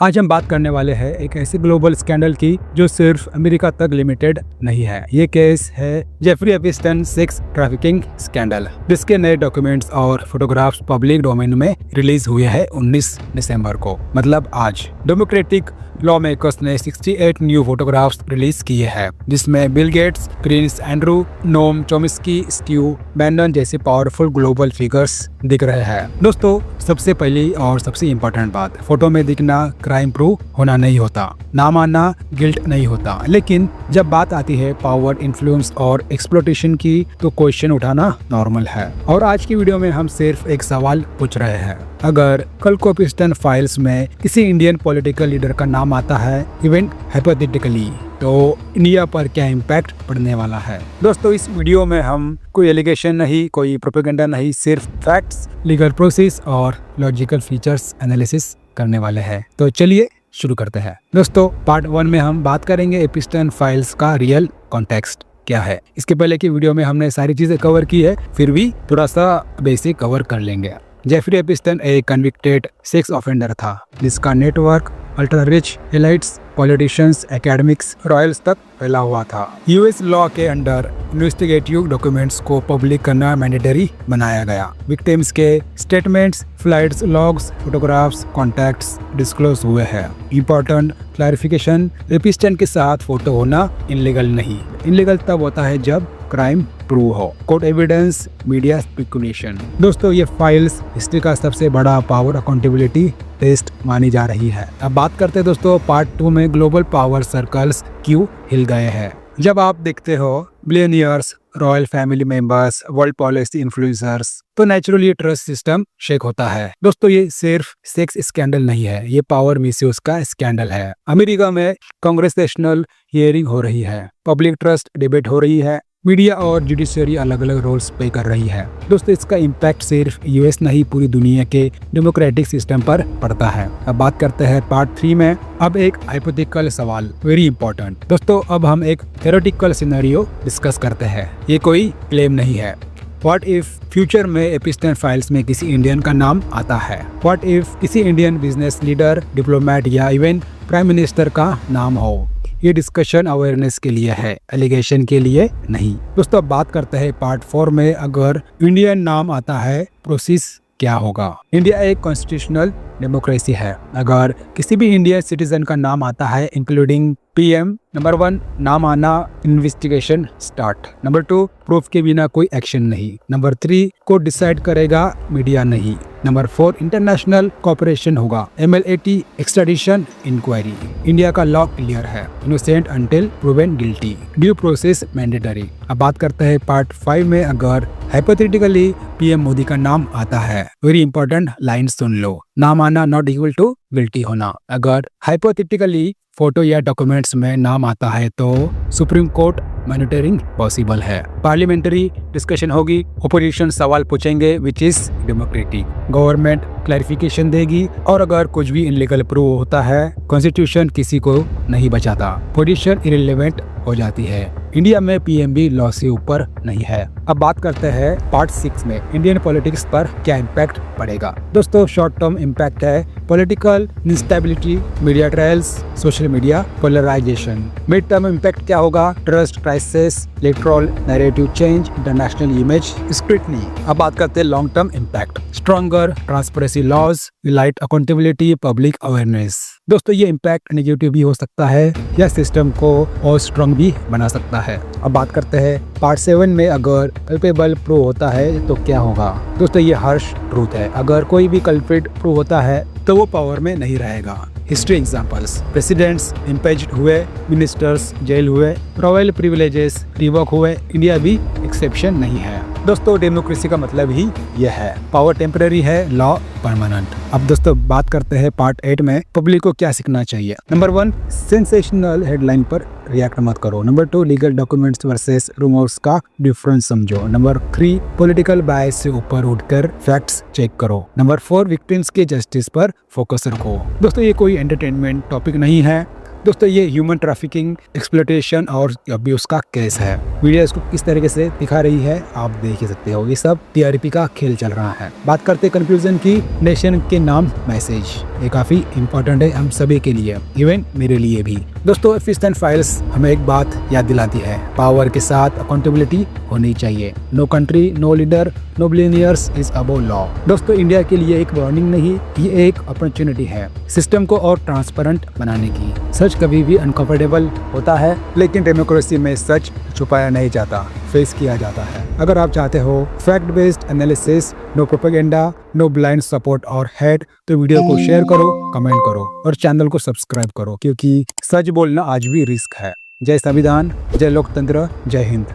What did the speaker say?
आज हम बात करने वाले हैं एक ऐसे ग्लोबल स्कैंडल की जो सिर्फ अमेरिका तक लिमिटेड नहीं है। ये केस है Jeffrey Epstein sex trafficking scandal, जिसके नए डॉक्यूमेंट्स और फोटोग्राफ्स पब्लिक डोमेन में रिलीज हुए हैं 19 दिसंबर को, मतलब आज। डेमोक्रेटिक लॉ मेकर्स ने 68 न्यू फोटोग्राफ्स रिलीज किए हैं, जिसमें बिल गेट्स, प्रिंस एंड्रू, नोम चोम्स्की, स्टीव बैंनन जैसे पावरफुल ग्लोबल फिगर्स दिख रहे हैं। दोस्तों, सबसे पहली और सबसे इम्पोर्टेंट बात, फोटो में दिखना क्राइम प्रूव होना नहीं होता, नाम आना गिल्ट नहीं होता। लेकिन जब बात आती है पावर, इन्फ्लुएंस और एक्सप्लॉइटेशन की, तो क्वेश्चन उठाना नॉर्मल है। और आज की वीडियो में हम सिर्फ एक सवाल पूछ रहे हैं, अगर कल को एपिस्टन फाइल्स में किसी इंडियन पॉलिटिकल लीडर का नाम आता है, इवन हाइपोथेटिकली, तो इंडिया पर क्या इम्पैक्ट पड़ने वाला है। दोस्तों, इस वीडियो में हम कोई एलिगेशन नहीं, कोई प्रोपेगेंडा नहीं, सिर्फ फैक्ट्स, लीगल प्रोसेस और लॉजिकल फीचर्स एनालिसिस करने वाले हैं। तो चलिए शुरू करते हैं। दोस्तों, पार्ट 1 में हम बात करेंगे एपिस्टन फाइल्स का रियल कॉन्टेक्स्ट क्या है। इसके पहले की वीडियो में हमने सारी चीजें कवर की है, फिर भी थोड़ा सा बेसिक कवर कर लेंगे। जेफरी एपिस्टन एक कन्विक्टेड सेक्स ऑफेंडर था, जिसका network ultra rich elites, politicians, academics, royals तक फैला हुआ था। यूएस लॉ के अंडर इन्वेस्टिगेटिव डॉक्यूमेंट्स को पब्लिक करना मैंडेटरी बनाया गया। विक्टिम्स के statements, flights logs, photographs, contacts disclose हुए हैं। इम्पोर्टेंट क्लैरिफिकेशन, एपिस्टन के साथ फोटो होना इनलीगल नहीं। इनलीगल तब होता है जब क्राइम प्रूव हो। Court evidence, media speculation. दोस्तों, ये फाइल्स हिस्ट्री का सबसे बड़ा पावर अकाउंटेबिलिटी टेस्ट मानी जा रही है। अब बात करते हैं दोस्तों पार्ट 2 में ग्लोबल पावर सर्कल्स क्यों हिल गए हैं। जब आप देखते हो billionaires, royal family members, world policy influencers, तो नेचुरली ट्रस्ट सिस्टम शेक होता है। दोस्तों, ये सिर्फ सेक्स स्कैंडल नहीं है, ये पावर मिसयूज का स्कैंडल है। अमेरिका में कांग्रेसेशनल हियरिंग हो रही है, पब्लिक ट्रस्ट डिबेट हो रही है, मीडिया और जुडिशरी अलग अलग रोल्स प्ले कर रही है। दोस्तों, इसका इम्पैक्ट सिर्फ यूएस नहीं, पूरी दुनिया के डेमोक्रेटिक सिस्टम पर पड़ता है। अब बात करते हैं पार्ट 3 में। अब एक हाइपोथेटिकल सवाल, वेरी इंपॉर्टेंट। दोस्तों, अब हम एक थ्योरेटिकल सिनेरियो डिस्कस करते हैं, ये कोई क्लेम नहीं है। व्हाट इफ फ्यूचर में एपिस्टन फाइल्स में किसी इंडियन का नाम आता है? व्हाट इफ किसी इंडियन बिजनेस लीडर, डिप्लोमेट या इवन प्राइम मिनिस्टर का नाम हो? ये डिस्कशन अवेयरनेस के लिए है, एलिगेशन के लिए नहीं। दोस्तों, अब बात करते हैं पार्ट 4 में, अगर इंडियन नाम आता है, प्रोसेस क्या होगा। इंडिया एक कॉन्स्टिट्यूशनल डेमोक्रेसी है। अगर किसी भी इंडियन सिटीजन का नाम आता है, इंक्लूडिंग पीएम, नंबर 1 नाम आना, इन्वेस्टिगेशन स्टार्ट। नंबर 2 प्रूफ के बिना कोई एक्शन नहीं। नंबर 3 को डिसाइड करेगा, मीडिया नहीं। नंबर 4 इंटरनेशनल कोऑपरेशन होगा, MLAT, एक्स्ट्राडिशन, इंक्वायरी। इंडिया का लॉ क्लियर है, innocent until proven guilty, due process mandatory. अब बात करते हैं पार्ट 5 में, अगर हाइपोथेटिकली पीएम मोदी का नाम आता है, वेरी इंपॉर्टेंट लाइन सुन लो, नाम आना नॉट इक्वल टू गिल्टी होना। अगर हाइपोथेटिकली फोटो या डॉक्यूमेंट्स में नाम आता है, तो सुप्रीम कोर्ट मॉनिटरिंग पॉसिबल है। पार्लियामेंट्री डिस्कशन होगी, ओपोजिशन सवाल पूछेंगे, which is democratic. Government clarification देगी, और अगर कुछ भी इनलीगल प्रूव होता है, कॉन्स्टिट्यूशन किसी को नहीं बचाता, पोजीशन इररिलेवेंट हो जाती है। इंडिया में पीएमबी लॉ से ऊपर नहीं है। अब बात करते हैं पार्ट 6 में, इंडियन पॉलिटिक्स पर क्या इम्पैक्ट पड़ेगा। दोस्तों, शॉर्ट टर्म इम्पैक्ट है political instability, media trials, social media polarisation. Mid term impact क्या होगा? Trust crisis, electoral narrative change, international image scrutiny. अब बात करते हैं long term impact, stronger transparency laws, light accountability, public awareness. दोस्तों, ये impact negative भी हो सकता है या सिस्टम को और स्ट्रॉन्ग भी बना सकता है। अब बात करते हैं पार्ट 7 में, अगर कल्पेबल प्रूव होता है तो क्या होगा। दोस्तों, ये हार्श ट्रूथ है, अगर कोई भी कल्प्रिट प्रूव होता है तो वो पावर में नहीं रहेगा। हिस्ट्री एग्जांपल्स, प्रेसिडेंट्स इम्पीच्ड हुए, मिनिस्टर्स जेल हुए, रॉयल प्रिविलेजेस रिवोक हुए, इंडिया भी एक्सेप्शन नहीं है। दोस्तों, डेमोक्रेसी का मतलब ही यह है, पावर टेम्पररी है, लॉ परमानेंट। अब दोस्तों, बात करते हैं पार्ट 8 में, पब्लिक को क्या सीखना चाहिए। नंबर 1 सेंसेशनल हेडलाइन पर रिएक्ट मत करो। Number 2 legal documents versus rumours का डिफरेंस समझो। नंबर 3 पॉलिटिकल बायस से ऊपर उठकर फैक्ट्स चेक करो। नंबर 4 विक्टिम्स के जस्टिस पर फोकस रखो। दोस्तों, ये कोई एंटरटेनमेंट टॉपिक नहीं है, दोस्तों ये ह्यूमन ट्रैफिकिंग, एक्सप्लॉयटेशन और अब्यूज का केस है। मीडिया इसको किस तरीके से दिखा रही है आप देख ही सकते हो। ये सब टीआरपी का खेल चल रहा है। बात करते हैं कंफ्यूजन की, नेशन के नाम मैसेज, ये काफी इंपॉर्टेंट है हम सभी के लिए, इवन मेरे लिए भी। दोस्तों एफिशिएंट फाइल्स हमें एक बात याद दिलाती है, पावर के साथ अकाउंटेबिलिटी होनी चाहिए। No country, no leader, no billionaires is above law. दोस्तों इंडिया के लिए एक वार्निंग नहीं, ये एक अपॉर्चुनिटी है सिस्टम को और ट्रांसपेरेंट बनाने की। सच कभी भी अनकंफर्टेबल होता है, लेकिन डेमोक्रेसी में सच छुपाया नहीं जाता, फेस किया जाता है। अगर आप चाहते हो fact based analysis, no propaganda, no blind support और हेट, तो वीडियो को शेयर करो, कमेंट करो और चैनल को सब्सक्राइब करो, क्योंकि सच बोलना आज भी रिस्क है। जय संविधान, जय लोकतंत्र, जय हिंद।